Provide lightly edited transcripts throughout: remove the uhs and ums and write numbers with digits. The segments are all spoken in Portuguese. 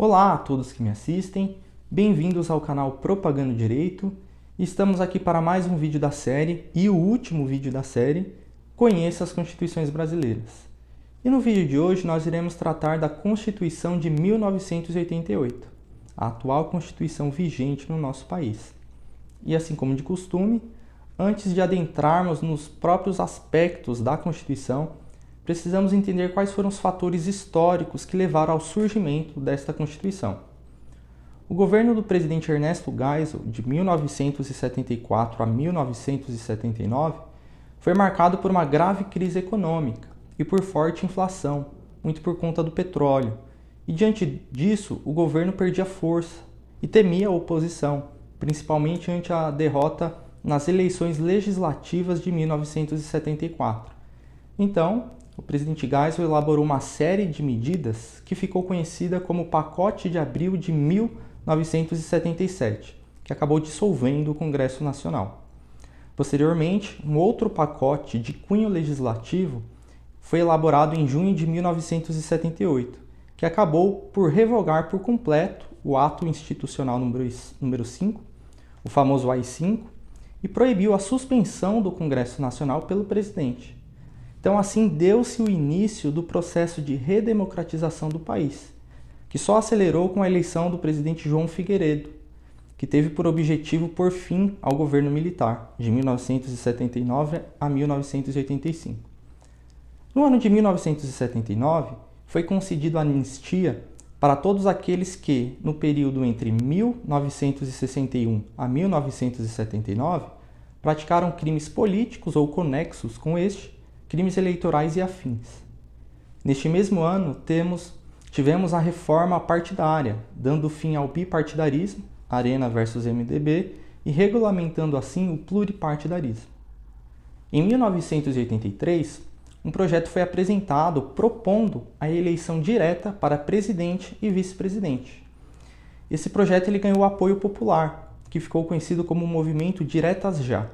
Olá a todos que me assistem, bem-vindos ao canal Propagando Direito. Estamos aqui para mais um vídeo da série e o último vídeo da série, Conheça as Constituições Brasileiras. E no vídeo de hoje nós iremos tratar da Constituição de 1988, a atual Constituição vigente no nosso país. E assim como de costume, antes de adentrarmos nos próprios aspectos da Constituição, precisamos entender quais foram os fatores históricos que levaram ao surgimento desta Constituição. O governo do presidente Ernesto Geisel, de 1974 a 1979, foi marcado por uma grave crise econômica e por forte inflação, muito por conta do petróleo. E diante disso, o governo perdia força e temia a oposição, principalmente ante a derrota nas eleições legislativas de 1974. Então, o presidente Geisel elaborou uma série de medidas que ficou conhecida como Pacote de Abril de 1977, que acabou dissolvendo o Congresso Nacional. Posteriormente, um outro pacote de cunho legislativo foi elaborado em junho de 1978, que acabou por revogar por completo o Ato Institucional número 5, o famoso AI-5, e proibiu a suspensão do Congresso Nacional pelo presidente. Então, assim, deu-se o início do processo de redemocratização do país, que só acelerou com a eleição do presidente João Figueiredo, que teve por objetivo pôr fim ao governo militar, de 1979 a 1985. No ano de 1979, foi concedida a anistia para todos aqueles que, no período entre 1961 a 1979, praticaram crimes políticos ou conexos com este, crimes eleitorais e afins. Neste mesmo ano, tivemos a reforma partidária, dando fim ao bipartidarismo, Arena versus MDB, e regulamentando assim o pluripartidarismo. Em 1983, um projeto foi apresentado propondo a eleição direta para presidente e vice-presidente. Esse projeto ganhou apoio popular, que ficou conhecido como o movimento Diretas Já.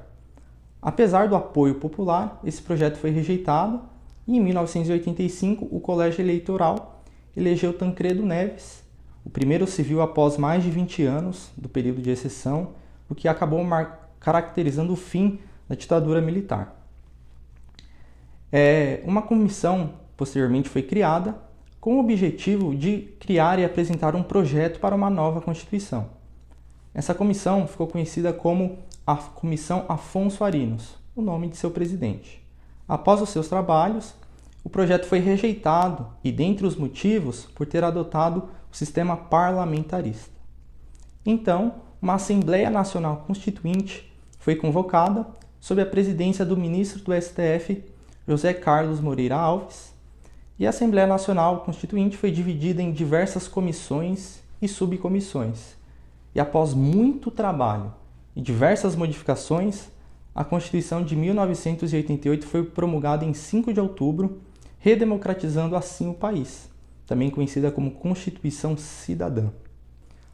Apesar do apoio popular, esse projeto foi rejeitado e em 1985 o Colégio Eleitoral elegeu Tancredo Neves, o primeiro civil após mais de 20 anos do período de exceção, o que acabou caracterizando o fim da ditadura militar. Uma comissão posteriormente foi criada com o objetivo de criar e apresentar um projeto para uma nova Constituição. Essa comissão ficou conhecida como a Comissão Afonso Arinos, o nome de seu presidente. Após os seus trabalhos, o projeto foi rejeitado e, dentre os motivos, por ter adotado o sistema parlamentarista. Então, uma Assembleia Nacional Constituinte foi convocada sob a presidência do ministro do STF, José Carlos Moreira Alves, e a Assembleia Nacional Constituinte foi dividida em diversas comissões e subcomissões. E após muito trabalho e diversas modificações, a Constituição de 1988 foi promulgada em 5 de outubro, redemocratizando assim o país, também conhecida como Constituição Cidadã.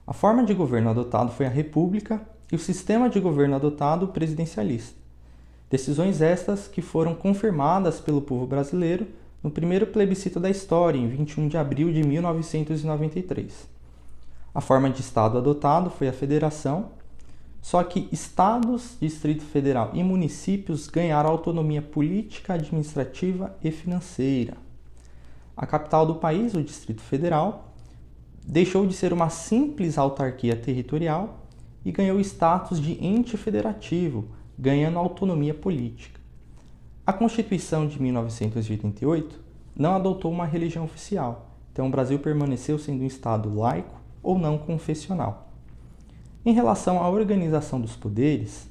A forma de governo adotado foi a República e o sistema de governo adotado o presidencialista. Decisões estas que foram confirmadas pelo povo brasileiro no primeiro plebiscito da história, em 21 de abril de 1993. A forma de Estado adotado foi a Federação, só que estados, Distrito Federal e municípios ganharam autonomia política, administrativa e financeira. A capital do país, o Distrito Federal, deixou de ser uma simples autarquia territorial e ganhou status de ente federativo, ganhando autonomia política. A Constituição de 1988 não adotou uma religião oficial, então o Brasil permaneceu sendo um Estado laico ou não confessional. Em relação à organização dos poderes,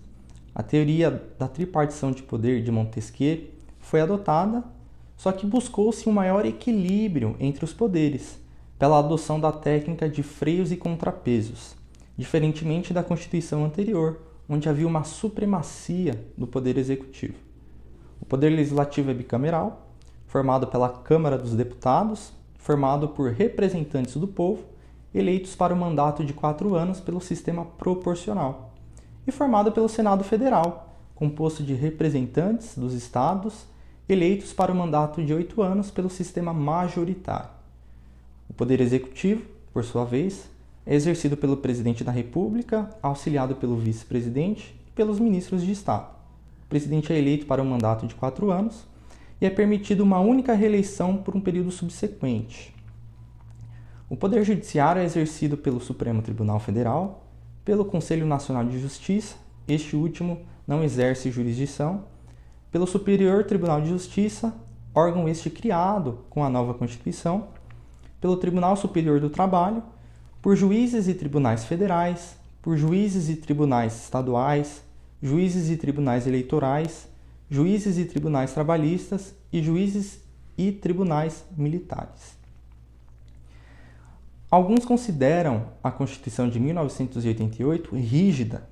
a teoria da tripartição de poder de Montesquieu foi adotada, só que buscou-se um maior equilíbrio entre os poderes, pela adoção da técnica de freios e contrapesos, diferentemente da Constituição anterior, onde havia uma supremacia do poder executivo. O poder legislativo é bicameral, formado pela Câmara dos Deputados, formado por representantes do povo, eleitos para o mandato de 4 anos pelo sistema proporcional, e formado pelo Senado Federal, composto de representantes dos estados, eleitos para o mandato de 8 anos pelo sistema majoritário. O Poder Executivo por sua vez, é exercido pelo Presidente da República, auxiliado pelo Vice-Presidente e pelos Ministros de Estado. O Presidente é eleito para um mandato de 4 anos e é permitido uma única reeleição por um período subsequente. O Poder Judiciário é exercido pelo Supremo Tribunal Federal, pelo Conselho Nacional de Justiça, este último não exerce jurisdição, pelo Superior Tribunal de Justiça, órgão este criado com a nova Constituição, pelo Tribunal Superior do Trabalho, por juízes e tribunais federais, por juízes e tribunais estaduais, juízes e tribunais eleitorais, juízes e tribunais trabalhistas e juízes e tribunais militares. Alguns consideram a Constituição de 1988 rígida,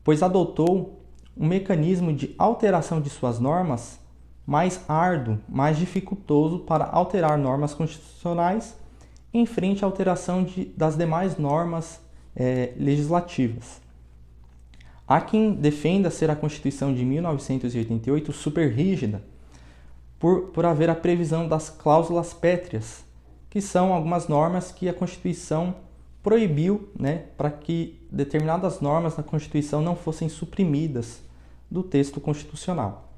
pois adotou um mecanismo de alteração de suas normas mais árduo, mais dificultoso para alterar normas constitucionais em frente à alteração das demais normas legislativas. Há quem defenda ser a Constituição de 1988 super rígida por haver a previsão das cláusulas pétreas, que são algumas normas que a Constituição proibiu, para que determinadas normas da Constituição não fossem suprimidas do texto constitucional.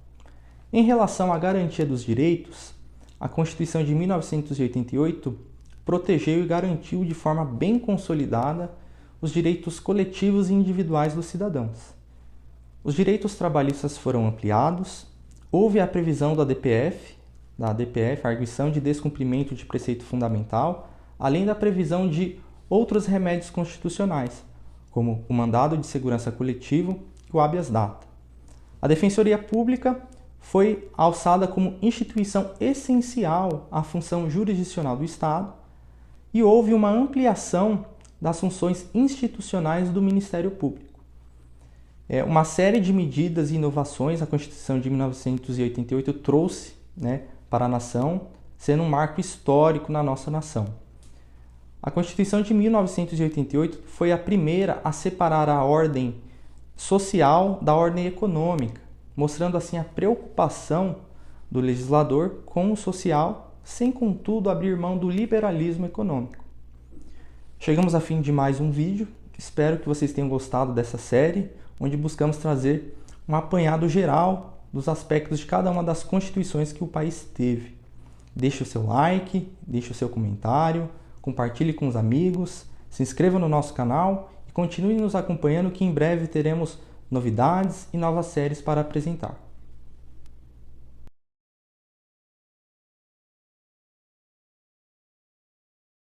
Em relação à garantia dos direitos, a Constituição de 1988 protegeu e garantiu de forma bem consolidada os direitos coletivos e individuais dos cidadãos. Os direitos trabalhistas foram ampliados, houve a previsão da DPF, a arguição de descumprimento de preceito fundamental, além da previsão de outros remédios constitucionais, como o mandado de segurança coletivo e o habeas data. A Defensoria Pública foi alçada como instituição essencial à função jurisdicional do Estado e houve uma ampliação das funções institucionais do Ministério Público. Uma série de medidas e inovações a Constituição de 1988 trouxe para a nação, sendo um marco histórico na nossa nação. A Constituição de 1988 foi a primeira a separar a ordem social da ordem econômica, mostrando assim a preocupação do legislador com o social, sem contudo abrir mão do liberalismo econômico. Chegamos ao fim de mais um vídeo, espero que vocês tenham gostado dessa série, onde buscamos trazer um apanhado geral dos aspectos de cada uma das constituições que o país teve. Deixe o seu like, deixe o seu comentário, compartilhe com os amigos, se inscreva no nosso canal e continue nos acompanhando que em breve teremos novidades e novas séries para apresentar.